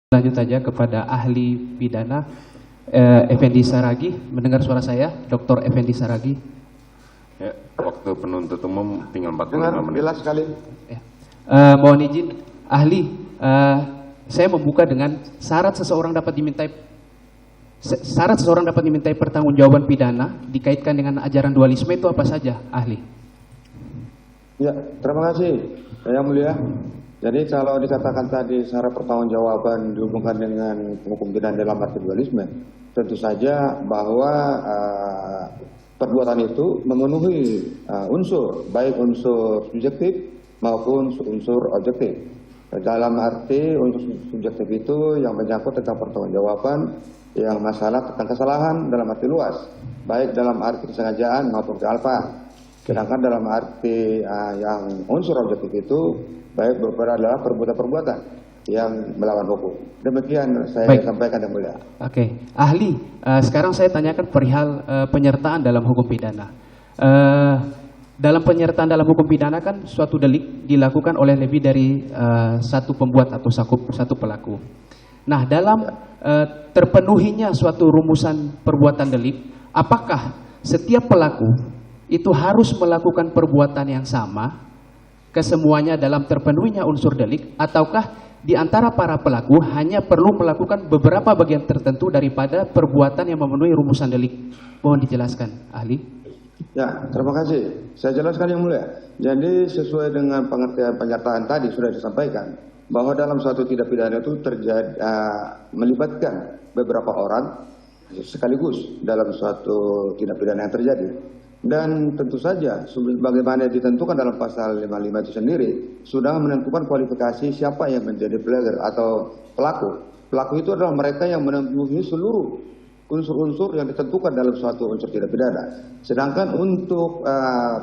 Lanjut saja kepada ahli pidana Effendi Saragih. Mendengar suara saya, Dr. Effendi Saragih? Ya, waktu penuntut umum tinggal 45 Dengar menit. jelas sekali. Ya. Mohon izin, ahli, saya membuka dengan syarat seseorang dapat dimintai pertanggungjawaban pidana dikaitkan dengan ajaran dualisme itu apa saja, ahli? Ya, terima kasih, Yang Mulia. Jadi kalau dikatakan tadi syarat pertanggungjawaban dihubungkan dengan hukum pidana dalam arti dualisme, tentu saja bahwa perbuatan itu memenuhi unsur, baik unsur subjektif maupun unsur objektif. Dalam arti unsur subjektif itu yang menyangkut tentang pertanggungjawaban yang masalah tentang kesalahan dalam arti luas, baik dalam arti kesengajaan maupun kealpaan. Sedangkan dalam arti yang unsur objektif itu baik adalah perbuatan-perbuatan yang melawan hukum. Demikian saya sampaikan, Yang Mulia. Oke, ahli, sekarang saya tanyakan perihal penyertaan dalam hukum pidana. Dalam penyertaan dalam hukum pidana kan suatu delik dilakukan oleh lebih dari satu pembuat atau satu pelaku. Nah, dalam terpenuhinya suatu rumusan perbuatan delik, apakah setiap pelaku itu harus melakukan perbuatan yang sama kesemuanya dalam terpenuhinya unsur delik, ataukah di antara para pelaku hanya perlu melakukan beberapa bagian tertentu daripada perbuatan yang memenuhi rumusan delik? Mohon dijelaskan, ahli. Ya, terima kasih. Saya jelaskan, Yang Mulia. Jadi sesuai dengan pengertian penyertaan tadi sudah disampaikan bahwa dalam suatu tindak pidana itu melibatkan beberapa orang sekaligus dalam suatu tindak pidana yang terjadi. Dan tentu saja bagaimana ditentukan dalam pasal 55 itu sendiri sudah menentukan kualifikasi siapa yang menjadi player atau pelaku. Pelaku itu adalah mereka yang memenuhi seluruh unsur-unsur yang ditentukan dalam suatu unsur tindak pidana. Sedangkan untuk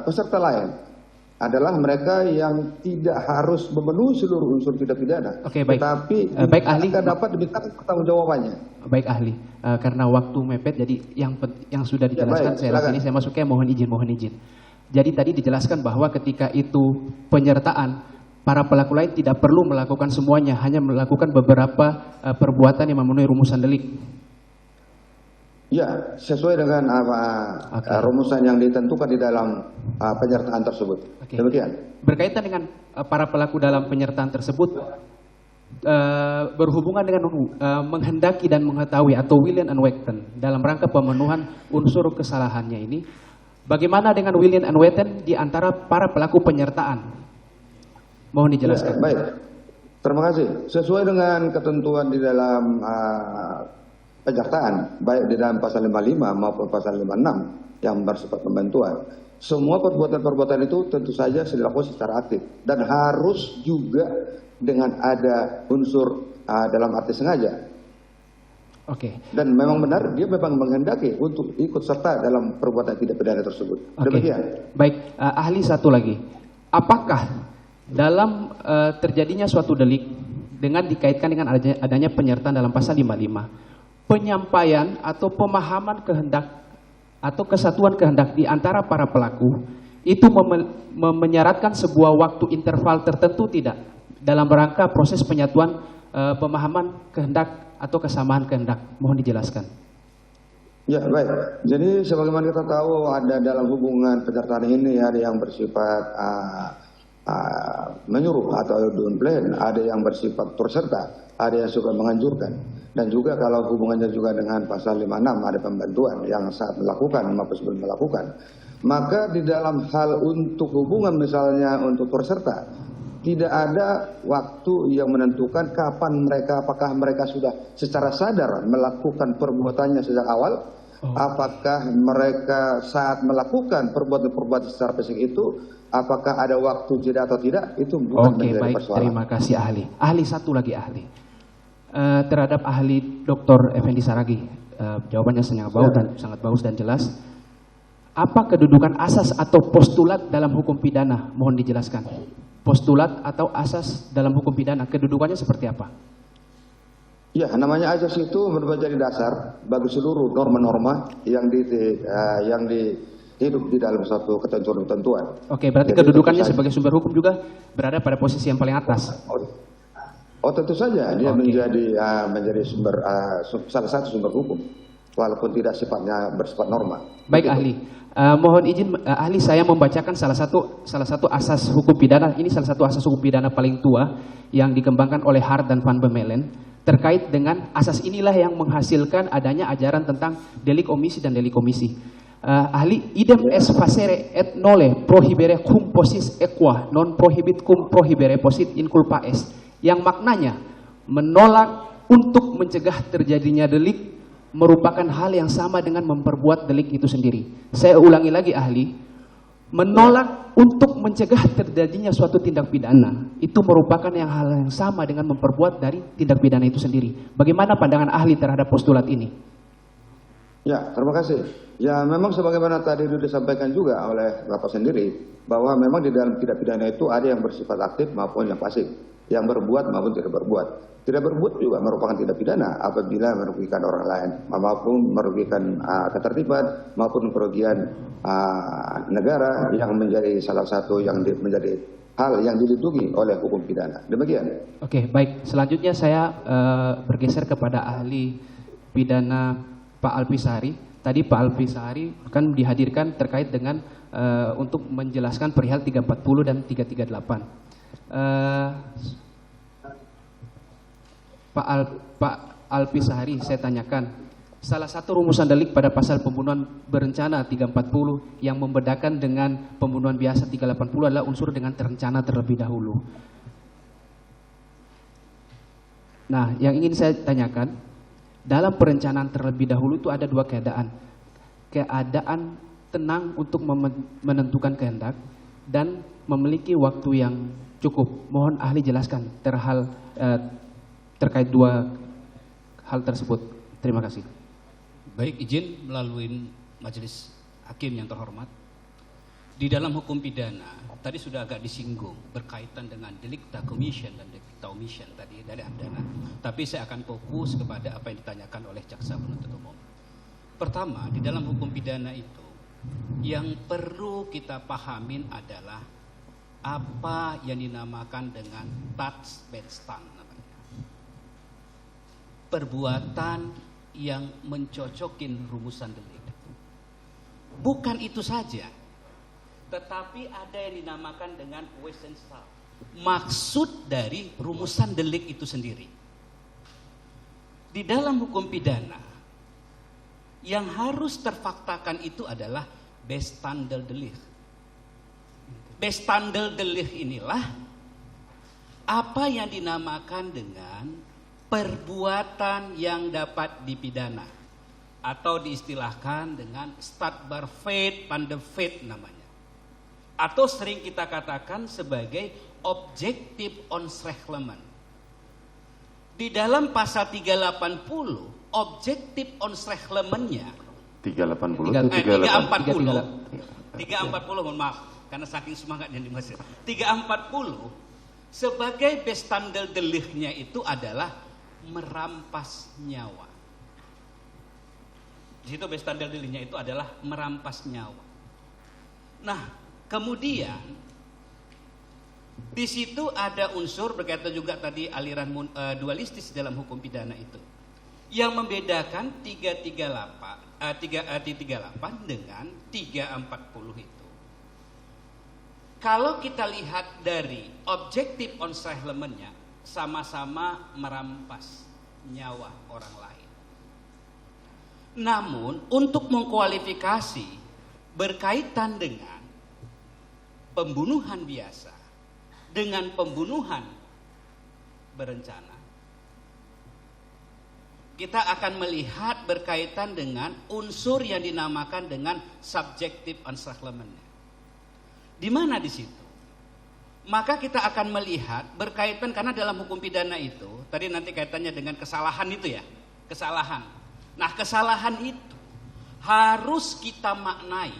peserta lain adalah mereka yang tidak harus memenuhi seluruh unsur tindak pidana. Oke, baik. Tetapi baik, ahli, dapat diminta pertanggungjawabannya. Baik, ahli. Karena waktu mepet, jadi yang sudah dijelaskan ya, saya ini saya masuknya mohon izin. Jadi tadi dijelaskan bahwa ketika itu penyertaan, para pelaku lain tidak perlu melakukan semuanya, hanya melakukan beberapa perbuatan yang memenuhi rumusan delik. Ya, sesuai dengan rumusan yang ditentukan di dalam penyertaan tersebut. Okay. Demikian. Berkaitan dengan para pelaku dalam penyertaan tersebut, berhubungan dengan menghendaki dan mengetahui atau willing and wanton dalam rangka pemenuhan unsur kesalahannya ini, bagaimana dengan willing and wanton di antara para pelaku penyertaan? Mohon dijelaskan. Ya, baik, terima kasih. Sesuai dengan ketentuan di dalam penyertaan, baik di dalam pasal 55 maupun pasal 56 yang bersifat pembantuan, semua perbuatan-perbuatan itu tentu saja dilakukan secara aktif dan harus juga dengan ada unsur dalam arti sengaja. Oke. Dan memang benar dia memang menghendaki untuk ikut serta dalam perbuatan tidak pidana tersebut. Demikian. Baik, ahli, satu lagi. Apakah dalam terjadinya suatu delik dengan dikaitkan dengan adanya penyertaan dalam pasal 55, penyampaian atau pemahaman kehendak atau kesatuan kehendak di antara para pelaku itu menyaratkan sebuah waktu interval tertentu tidak dalam rangka proses penyatuan pemahaman kehendak atau kesamaan kehendak? Mohon dijelaskan. Ya, baik. Jadi sebagaimana kita tahu ada dalam hubungan penyertaan ini ada yang bersifat menyuruh atau downplay, ada yang bersifat turut serta, ada yang suka menganjurkan. Dan juga kalau hubungannya juga dengan pasal 56 ada pembantuan yang saat melakukan maupun sebelum melakukan. Maka di dalam hal untuk hubungan misalnya untuk turut serta, tidak ada waktu yang menentukan kapan mereka, apakah mereka sudah secara sadar melakukan perbuatannya sejak awal, apakah mereka saat melakukan perbuatan-perbuatan secara fisik itu, apakah ada waktu jeda atau tidak, itu bukan menjadi persoalan. Terima kasih, ahli. Ahli, satu lagi, ahli. Terhadap ahli Dr. Effendi Saragih, jawabannya sangat bagus dan jelas. Apa kedudukan asas atau postulat dalam hukum pidana? Mohon dijelaskan. Postulat atau asas dalam hukum pidana, kedudukannya seperti apa? Ya, namanya asas itu merupakan jadi dasar bagi seluruh norma-norma yang hidup di dalam suatu ketentuan-ketentuan. Oke, berarti jadi kedudukannya sebagai sumber hukum juga berada pada posisi yang paling atas. Oh tentu saja dia menjadi sumber salah satu sumber hukum, walaupun tidak bersifat norma. Baik Begitu. ahli, mohon izin ahli saya membacakan salah satu asas hukum pidana. Ini salah satu asas hukum pidana paling tua yang dikembangkan oleh Hart dan Van Bemmelen. Terkait dengan asas inilah yang menghasilkan adanya ajaran tentang delik omisi dan delik komisi. Ahli, idem es facere et nole prohibere cum posis equa non prohibit cum prohibere posit in culpa est, yang maknanya menolak untuk mencegah terjadinya delik merupakan hal yang sama dengan memperbuat delik itu sendiri. Saya ulangi lagi ahli, menolak untuk mencegah terjadinya suatu tindak pidana itu merupakan hal yang sama dengan memperbuat dari tindak pidana itu sendiri. Bagaimana pandangan ahli terhadap postulat ini? Ya, terima kasih. Ya, memang sebagaimana tadi disampaikan juga oleh Bapak sendiri, bahwa memang di dalam tindak pidana itu ada yang bersifat aktif maupun yang pasif, yang berbuat maupun tidak berbuat. Tidak berbuat juga merupakan tindak pidana apabila merugikan orang lain, maupun merugikan ketertiban, maupun kerugian negara yang menjadi salah satu yang menjadi hal yang dilindungi oleh hukum pidana. Demikian. Oke, baik. Selanjutnya saya bergeser kepada ahli pidana Pak Alpisari. Tadi Pak Alpisari akan dihadirkan terkait dengan untuk menjelaskan perihal 340 dan 338. Pak Alpisari, saya tanyakan, salah satu rumusan delik pada pasal pembunuhan berencana 340 yang membedakan dengan pembunuhan biasa 380 adalah unsur dengan terencana terlebih dahulu. Nah, yang ingin saya tanyakan, dalam perencanaan terlebih dahulu itu ada dua keadaan. Keadaan tenang untuk menentukan kehendak dan memiliki waktu yang cukup. Mohon ahli jelaskan terkait dua hal tersebut. Terima kasih. Baik, izin melalui majelis hakim yang terhormat. Di dalam hukum pidana, tadi sudah agak disinggung berkaitan dengan delicta commission dan delicta omission tadi dari Ardana. Tapi saya akan fokus kepada apa yang ditanyakan oleh jaksa penuntut umum. Pertama, di dalam hukum pidana itu yang perlu kita pahamin adalah apa yang dinamakan dengan Tatbestand, namanya. Perbuatan yang mencocokin rumusan delik. Bukan itu saja, tetapi ada yang dinamakan dengan wesenstal, maksud dari rumusan delik itu sendiri. Di dalam hukum pidana, yang harus terfaktakan itu adalah bestanddeldelich. Bestanddeldelich inilah apa yang dinamakan dengan perbuatan yang dapat dipidana, atau diistilahkan dengan strafbaar feit van de feit namanya, atau sering kita katakan sebagai objektif onschrecklement. Di dalam pasal 380 objektif onschrecklementnya 340 mohon maaf karena saking semangatnya dimaksud. 340 sebagai bestanddeldeliknya itu adalah merampas nyawa. Di situ bestanddeldeliknya itu adalah merampas nyawa. Nah, kemudian di situ ada unsur berkaitan juga tadi aliran dualistis dalam hukum pidana itu, yang membedakan 338 dengan 340 itu. Kalau kita lihat dari objektif onschrecklementnya, sama-sama merampas nyawa orang lain. Namun untuk mengkualifikasi berkaitan dengan pembunuhan biasa dengan pembunuhan berencana, kita akan melihat berkaitan dengan unsur yang dinamakan dengan subjektif onschrecklementnya. Di mana di situ? Maka kita akan melihat berkaitan, karena dalam hukum pidana itu tadi nanti kaitannya dengan kesalahan itu ya, kesalahan. Nah, kesalahan itu harus kita maknai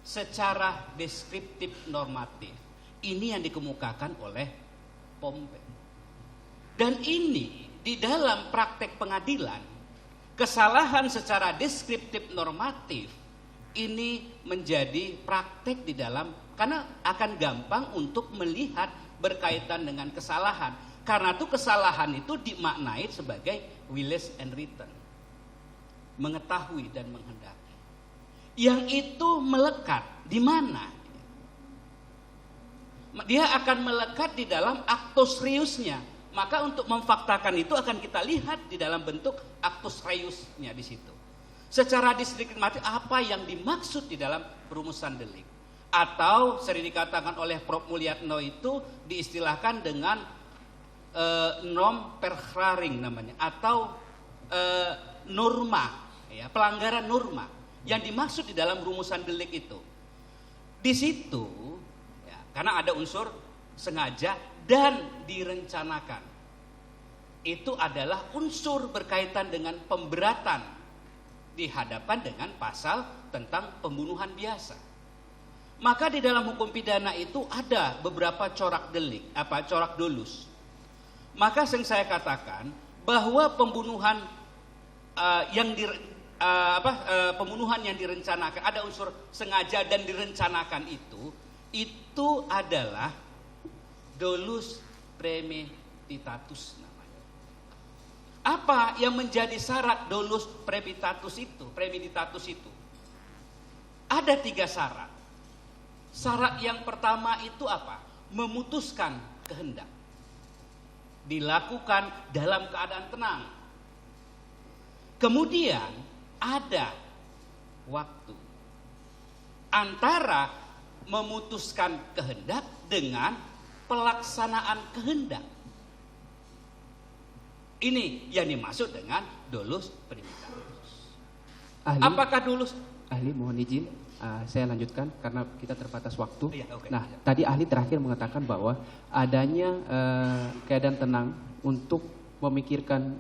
secara deskriptif normatif. Ini yang dikemukakan oleh Pompe. Dan ini di dalam praktek pengadilan, kesalahan secara deskriptif normatif ini menjadi praktek di dalam, karena akan gampang untuk melihat berkaitan dengan kesalahan. Karena itu kesalahan itu dimaknai sebagai willess and return. Mengetahui dan menghendaki. Yang itu melekat di mana? Dia akan melekat di dalam actus reusnya. Maka untuk memfaktakan itu akan kita lihat di dalam bentuk actus reusnya di situ. Secara diskriminatif apa yang dimaksud di dalam rumusan delik. Atau sering dikatakan oleh Prof. Mulyatno itu diistilahkan dengan norm perkraring namanya. Atau norma, ya, pelanggaran norma. Yang dimaksud di dalam rumusan delik itu. Di situ, ya, karena ada unsur sengaja dan direncanakan. Itu adalah unsur berkaitan dengan pemberatan dihadapkan dengan pasal tentang pembunuhan biasa. Maka di dalam hukum pidana itu ada beberapa corak delik, corak dolus. Maka yang saya katakan bahwa pembunuhan pembunuhan yang direncanakan, ada unsur sengaja dan direncanakan itu adalah dolus premeditatus namanya. Apa yang menjadi syarat dolus premeditatus itu? Ada 3 syarat. Syarat yang pertama itu apa? Memutuskan kehendak. Dilakukan dalam keadaan tenang. Kemudian ada waktu antara memutuskan kehendak dengan pelaksanaan kehendak. Ini yang dimaksud dengan dolus premeditatus. Apakah dolus? Ahli mohon izin, saya lanjutkan karena kita terbatas waktu. Iya, okay. Nah, tadi ahli terakhir mengatakan bahwa adanya keadaan tenang untuk memikirkan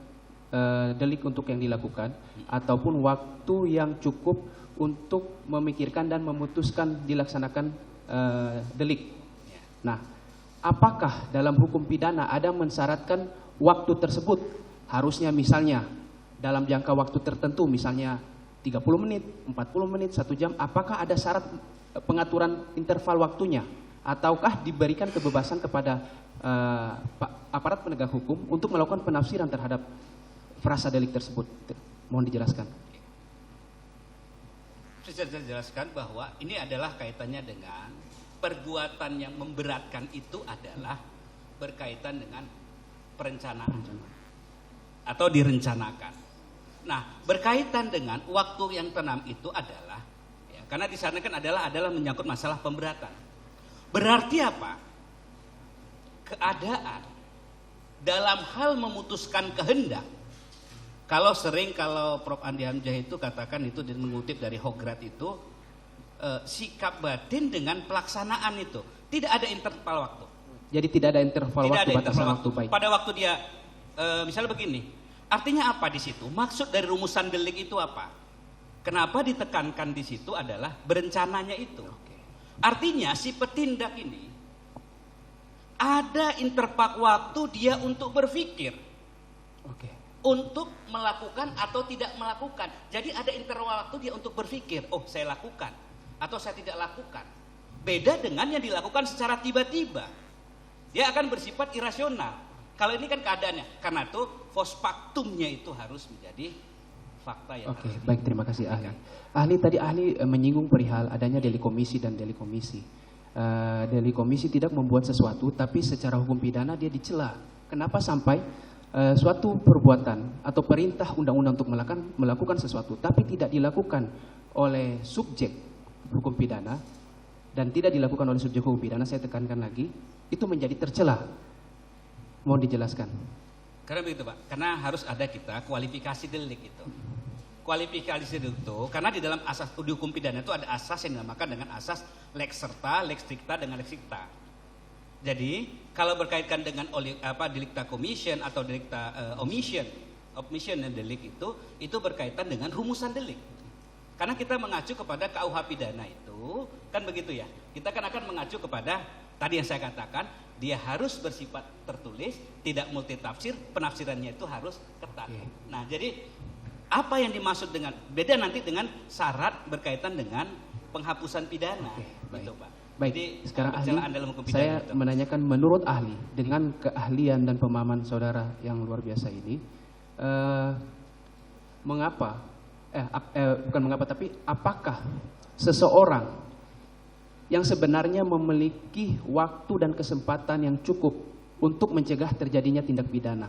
delik untuk yang dilakukan ataupun waktu yang cukup untuk memikirkan dan memutuskan dilaksanakan delik. Nah, apakah dalam hukum pidana ada mensyaratkan waktu tersebut? Harusnya misalnya dalam jangka waktu tertentu, misalnya 30 menit, 40 menit, 1 jam, apakah ada syarat pengaturan interval waktunya? Ataukah diberikan kebebasan kepada aparat penegak hukum untuk melakukan penafsiran terhadap frasa delik tersebut? Mohon dijelaskan. Saya jelaskan bahwa ini adalah kaitannya dengan perbuatan yang memberatkan itu adalah berkaitan dengan perencanaan atau direncanakan. Nah, berkaitan dengan waktu yang tenang itu adalah, ya, karena di sana kan adalah menyangkut masalah pemberatan. Berarti apa? Keadaan dalam hal memutuskan kehendak. Kalau Prof. Andi Hamzah itu katakan itu mengutip dari Hograt itu sikap batin dengan pelaksanaan itu tidak ada interval waktu. Jadi tidak ada interval waktu, batasan waktu. Baik. Pada waktu dia misalnya begini, artinya apa di situ? Maksud dari rumusan delik itu apa? Kenapa ditekankan di situ adalah berencananya itu. Artinya si petindak ini ada interval waktu dia untuk berpikir. Untuk melakukan atau tidak melakukan. Jadi ada interval waktu dia untuk berpikir, oh saya lakukan atau saya tidak lakukan. Beda dengan yang dilakukan secara tiba-tiba. Dia akan bersifat irasional. Kalau ini kan keadaannya. Karena itu post factumnya itu harus menjadi fakta yang harus. Baik, terima kasih ahli. Ahli menyinggung perihal adanya delik komisi dan delik komisi. Delik komisi tidak membuat sesuatu, tapi secara hukum pidana dia dicela. Kenapa sampai suatu perbuatan atau perintah undang-undang untuk melakukan sesuatu tapi tidak dilakukan oleh subjek hukum pidana dan tidak dilakukan oleh subjek hukum pidana, saya tekankan lagi, itu menjadi tercela. Mohon dijelaskan. Karena begitu Pak, karena harus ada kita kualifikasi delik itu. Kualifikasi delik itu, karena di dalam asas di hukum pidana itu ada asas yang dinamakan dengan asas lex serta, lex stricta dengan lex stricta. Jadi kalau berkaitan dengan delicta commission atau delicta omission dan delik itu berkaitan dengan rumusan delik. Karena kita mengacu kepada KUH pidana itu, kan begitu ya. Kita kan akan mengacu kepada tadi yang saya katakan, dia harus bersifat tertulis, tidak multitafsir, penafsirannya itu harus ketat. Nah, jadi apa yang dimaksud dengan beda nanti dengan syarat berkaitan dengan penghapusan pidana, gitu Pak. Baik, Jadi, sekarang ahli, pencelaan dalam hukum pidana saya itu. menanyakan menurut ahli, dengan keahlian dan pemahaman saudara yang luar biasa ini, mengapa, bukan mengapa, tapi apakah seseorang yang sebenarnya memiliki waktu dan kesempatan yang cukup untuk mencegah terjadinya tindak pidana,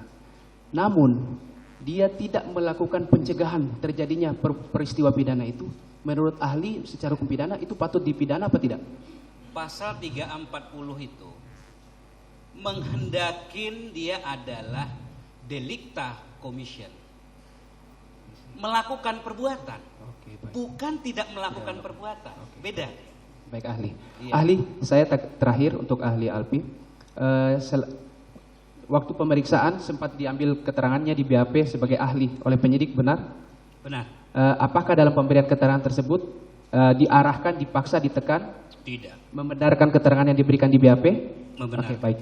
namun dia tidak melakukan pencegahan terjadinya peristiwa pidana itu, menurut ahli secara hukum pidana itu patut dipidana apa tidak? Pasal 340 itu menghendakin dia adalah delicta commission, melakukan perbuatan, Oke, baik. bukan tidak melakukan perbuatan. Beda. Baik ahli. Iya. Ahli, saya terakhir untuk ahli Alpi. Waktu pemeriksaan sempat diambil keterangannya di BAP sebagai ahli oleh penyidik, benar? Benar? Apakah dalam pemberian keterangan tersebut diarahkan, dipaksa, ditekan, Tidak. membenarkan keterangan yang diberikan di BAP? Membenarkan. Oke, baik.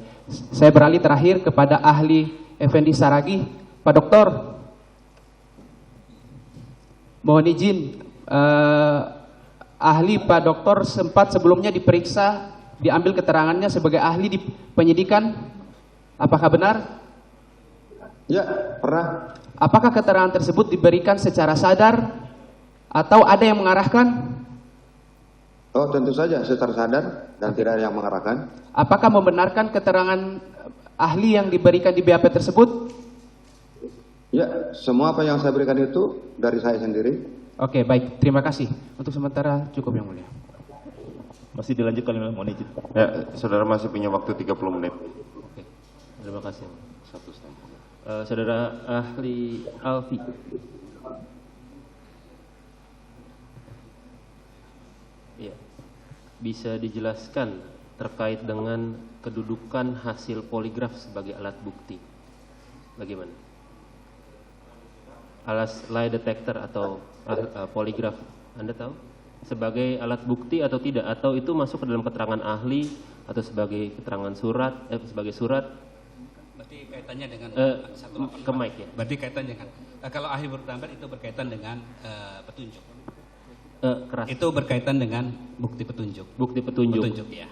Saya beralih terakhir kepada ahli Effendi Saragih. Pak Dokter, mohon izin, ahli Pak Dokter sempat sebelumnya diperiksa, diambil keterangannya sebagai ahli di penyidikan. Apakah benar? Ya, pernah. Apakah keterangan tersebut diberikan secara sadar atau ada yang mengarahkan? Oh, tentu saja secara sadar dan tidak ada yang mengarahkan. Apakah membenarkan keterangan ahli yang diberikan di BAP tersebut? Ya, semua apa yang saya berikan itu dari saya sendiri. Oke, baik. Terima kasih. Untuk sementara cukup yang mulia. Masih dilanjutkan oleh mohon izin. Ya, saudara masih punya waktu 30 menit. Oke. Terima kasih. Satu setengah. Saudara ahli Alfi. Ya. Bisa dijelaskan terkait dengan kedudukan hasil poligraf sebagai alat bukti. Bagaimana? Alat lie detector atau poligraf, Anda tahu? Sebagai alat bukti atau tidak? Atau itu masuk ke dalam keterangan ahli atau sebagai keterangan surat, sebagai surat? Berarti kaitannya dengan 184. Ke mic ya. Berarti kaitannya dengan kalau ahli berpendapat itu berkaitan dengan petunjuk. Keras. Itu berkaitan dengan bukti petunjuk. Bukti petunjuk. Petunjuk ya.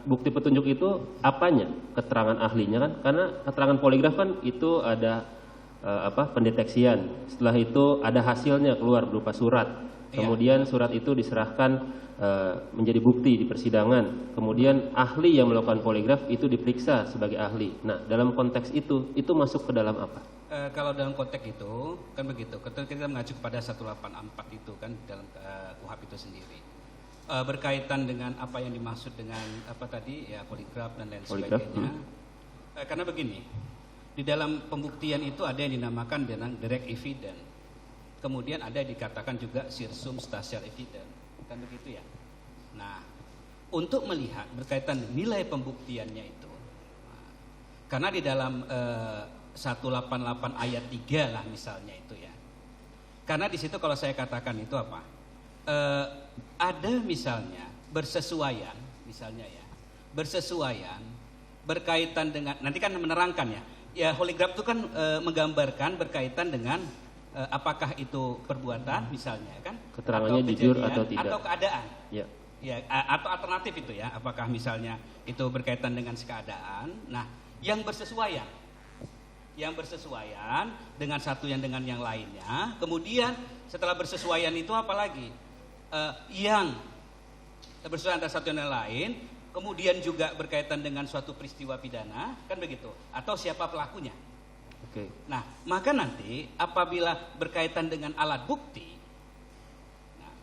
Bukti petunjuk itu apanya? Keterangan ahlinya kan? Karena keterangan poligraf kan itu ada pendeteksian. Setelah itu ada hasilnya keluar berupa surat. Iya. Kemudian surat itu diserahkan menjadi bukti di persidangan. Kemudian ahli yang melakukan poligraf itu diperiksa sebagai ahli. Nah, dalam konteks itu masuk ke dalam apa? Kalau dalam konteks itu kan begitu. Kita mengacu kepada 184 itu kan dalam KUHP itu sendiri. Berkaitan dengan apa yang dimaksud dengan apa tadi ya poligraf dan lain Poligraf, sebagainya. Karena begini, di dalam pembuktian itu ada yang dinamakan dengan direct evidence. Kemudian ada yang dikatakan juga circumstantial evidence. Kan begitu ya. Nah, untuk melihat berkaitan nilai pembuktiannya itu. Karena di dalam 188 ayat 3 lah misalnya itu ya. Karena di situ kalau saya katakan itu apa? Ada misalnya bersesuaian misalnya ya. Bersesuaian berkaitan dengan nanti kan menerangkan ya. Ya poligraf itu kan menggambarkan berkaitan dengan apakah itu perbuatan misalnya kan? Keterangannya atau jujur kejadian, atau tidak? atau keadaan. Ya. Ya, atau alternatif itu ya, apakah misalnya itu berkaitan dengan keadaan. Nah, yang bersesuaian dengan satu yang dengan yang lainnya. Kemudian setelah bersesuaian itu apalagi yang bersesuaian antara satu dan lain. Kemudian juga berkaitan dengan suatu peristiwa pidana, kan begitu? Atau siapa pelakunya? Oke. Nah, maka nanti apabila berkaitan dengan alat bukti, nah,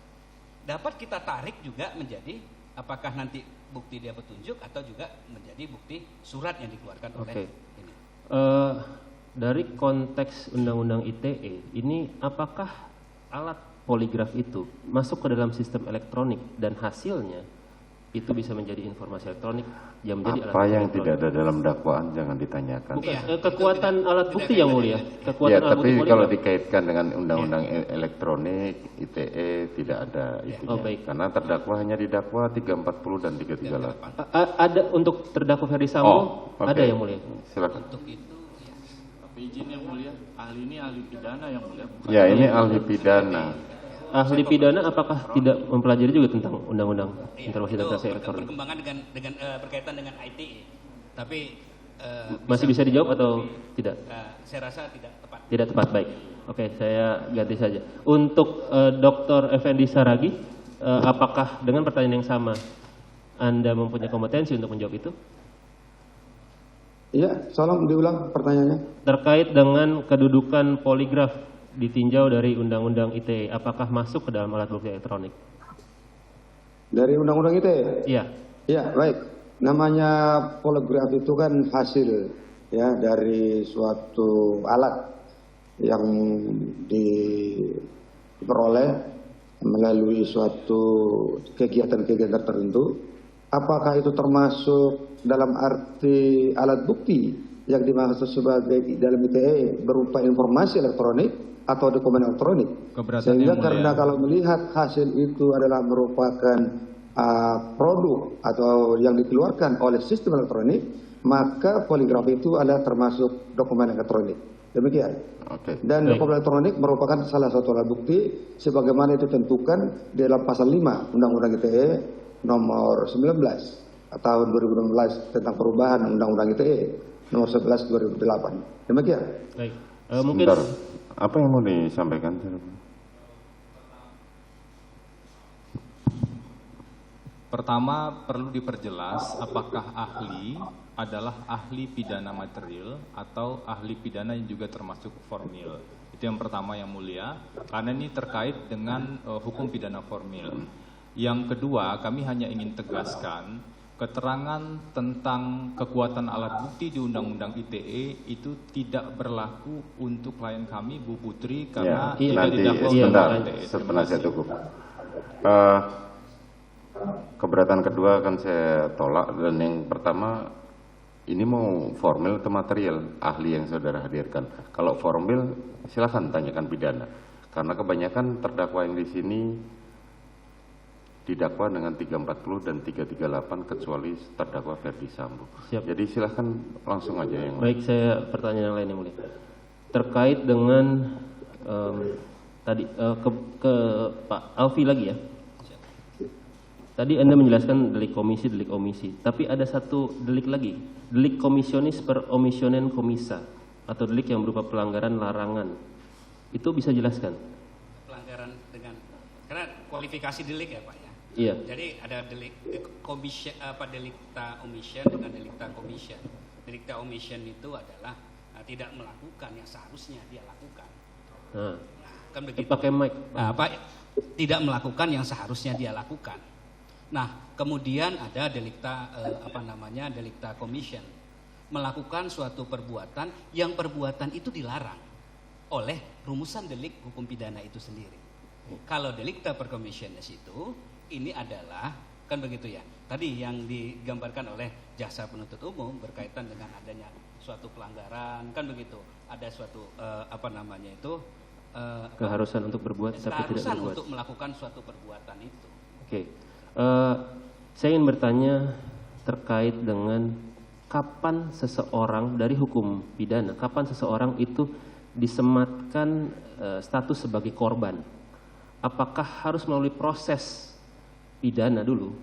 dapat kita tarik juga menjadi apakah nanti bukti dia petunjuk atau juga menjadi bukti surat yang dikeluarkan oleh Oke. ini. Dari konteks Undang-Undang ITE, ini apakah alat poligraf itu masuk ke dalam sistem elektronik dan hasilnya itu bisa menjadi informasi elektronik yang menjadi Apa yang elektronik? tidak ada dalam dakwaan jangan ditanyakan. Bukan, Iya, kekuatan itu alat tidak bukti kaitan yang mulia. dengan- Kekuatan Ya, alat tapi bukti kalau poligraf. dikaitkan dengan undang-undang elektronik, ITE tidak ada itunya. Oh, baik. Karena terdakwa hanya didakwa 340 dan 338. Ada untuk terdakwa Ferdi Sambo, oke. ada yang mulia. Silakan. Untuk itu ya. Tapi izin yang mulia, ahli ini ahli pidana yang mulia. Bukan Ya, ini ahli pidana. ahli pidana apakah tidak mempelajari juga tentang undang-undang informasi dan itu transaksi elektronik? berkembangan dengan berkaitan dengan ITE. Tapi Masih bisa dijawab atau tidak? saya rasa tidak tepat. Tidak tepat, baik. Oke, saya ganti saja. Untuk Dr. Effendi Saragih, apakah dengan pertanyaan yang sama Anda mempunyai kompetensi untuk menjawab itu? Iya, tolong diulang pertanyaannya. Terkait dengan kedudukan poligraf ditinjau dari Undang-Undang ITE, apakah masuk ke dalam alat bukti elektronik? Dari undang-undang ITE? Iya. Ya, baik. Namanya poligraf itu kan hasil ya dari suatu alat yang diperoleh melalui suatu kegiatan-kegiatan tertentu. Apakah itu termasuk dalam arti alat bukti yang dimaksud sebagai dalam ITE berupa informasi elektronik atau dokumen elektronik? Sehingga karena kalau melihat hasil itu adalah merupakan produk atau yang dikeluarkan oleh sistem elektronik, maka poligraf itu adalah termasuk dokumen elektronik. Demikian. Oke. Dan dokumen elektronik merupakan salah satu alat bukti sebagaimana itu tentukan di dalam pasal 5 Undang-Undang ITE nomor 19 tahun 2016 tentang perubahan Undang-Undang ITE nomor 11 2008. Demikian. Baik. Mungkin Sebentar. Apa yang mau disampaikan? Pertama, perlu diperjelas apakah ahli adalah ahli pidana material atau ahli pidana yang juga termasuk formil. Itu yang pertama yang mulia, karena ini terkait dengan hukum pidana formil. Yang kedua, kami hanya ingin tegaskan keterangan tentang kekuatan alat bukti di Undang-Undang ITE itu tidak berlaku untuk klien kami, Bu Putri, karena ya, nanti didakwa sebentar, ITE. penasihat hukum. Keberatan kedua akan saya tolak, dan yang pertama ini mau formil atau material ahli yang saudara hadirkan. Kalau formil silakan tanyakan pidana, karena kebanyakan terdakwa yang di sini didakwa dengan 340 dan 338 kecuali terdakwa Ferdi Sambo. Siap. Jadi silahkan langsung aja yang baik, saya pertanyaan yang lain yang mulia. Terkait dengan tadi ke Pak Alfi lagi ya. Tadi Anda menjelaskan delik omisi, tapi ada satu delik lagi, delik komisionis per omissionen komisa, atau delik yang berupa pelanggaran larangan. Itu bisa jelaskan? Pelanggaran dengan, karena kualifikasi delik ya Pak ya. Iya. Jadi ada delik delikta omission dengan delikta commission. Delikta omission itu adalah tidak melakukan yang seharusnya dia lakukan. Nah, Kan begitu. pakai mic. Tidak melakukan yang seharusnya dia lakukan. Nah, kemudian ada delikta delikta commission, melakukan suatu perbuatan yang perbuatan itu dilarang oleh rumusan delik hukum pidana itu sendiri. Kalau delikta per commissionis itu ini adalah kan begitu ya. Tadi yang digambarkan oleh jaksa penuntut umum berkaitan dengan adanya suatu pelanggaran, kan begitu. Ada suatu keharusan untuk berbuat tapi tidak keharusan berbuat. untuk melakukan suatu perbuatan itu. Oke. Saya ingin bertanya terkait dengan kapan seseorang dari hukum pidana, kapan seseorang itu disematkan status sebagai korban. Apakah harus melalui proses pidana dulu,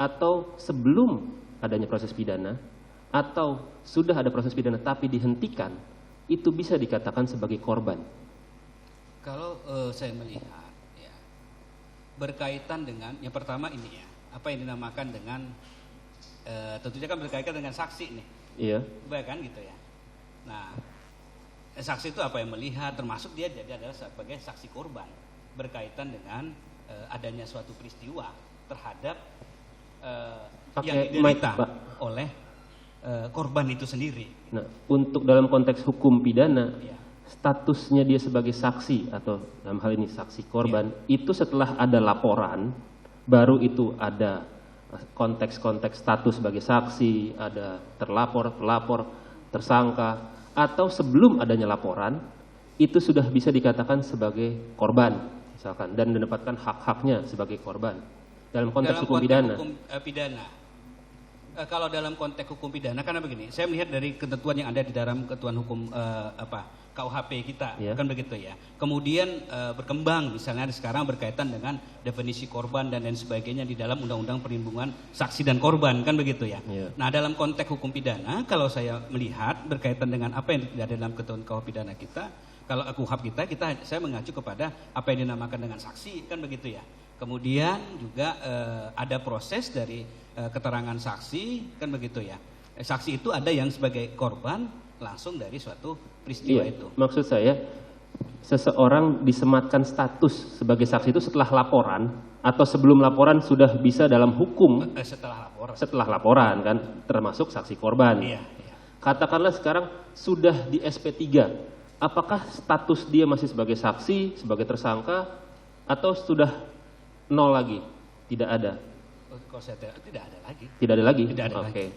atau sebelum adanya proses pidana, atau sudah ada proses pidana tapi dihentikan, itu bisa dikatakan sebagai korban? Kalau saya melihat ya, berkaitan dengan yang pertama ini ya, apa yang dinamakan dengan tentunya kan berkaitan dengan saksi nih. Iya. Baik kan gitu ya. Nah, saksi itu apa yang melihat, termasuk dia jadi adalah sebagai saksi korban berkaitan dengan adanya suatu peristiwa terhadap yang diderita oleh korban itu sendiri. Nah, untuk dalam konteks hukum pidana, Ya. statusnya dia sebagai saksi atau dalam hal ini saksi korban, itu setelah ada laporan, baru itu ada konteks-konteks status sebagai saksi, ada terlapor, pelapor, tersangka, atau sebelum adanya laporan, itu sudah bisa dikatakan sebagai korban, misalkan, dan mendapatkan hak-haknya sebagai korban. Dalam konteks hukum pidana. Hukum pidana. Kalau dalam konteks hukum pidana, karena begini, saya melihat dari ketentuan yang ada di dalam ketentuan hukum KUHP kita, Iya. kan begitu ya. Kemudian berkembang misalnya sekarang berkaitan dengan definisi korban dan lain sebagainya di dalam Undang-Undang Perlindungan Saksi dan Korban, kan begitu ya. Iya. Nah, dalam konteks hukum pidana, kalau saya melihat berkaitan dengan apa yang ada dalam ketentuan KUHP pidana kita, kalau KUHP saya mengacu kepada apa yang dinamakan dengan saksi, kan begitu ya. Kemudian juga ada proses dari keterangan saksi, kan begitu ya. Saksi itu ada yang sebagai korban langsung dari suatu peristiwa itu. Maksud saya, seseorang disematkan status sebagai saksi itu setelah laporan atau sebelum laporan sudah bisa dalam hukum Setelah laporan. setelah laporan kan, termasuk saksi korban. Iya, iya. Katakanlah sekarang sudah di SP3, apakah status dia masih sebagai saksi, sebagai tersangka, atau sudah nol lagi? Tidak ada. Kalau saya tidak ada lagi. Tidak ada lagi? Tidak ada Oke. lagi.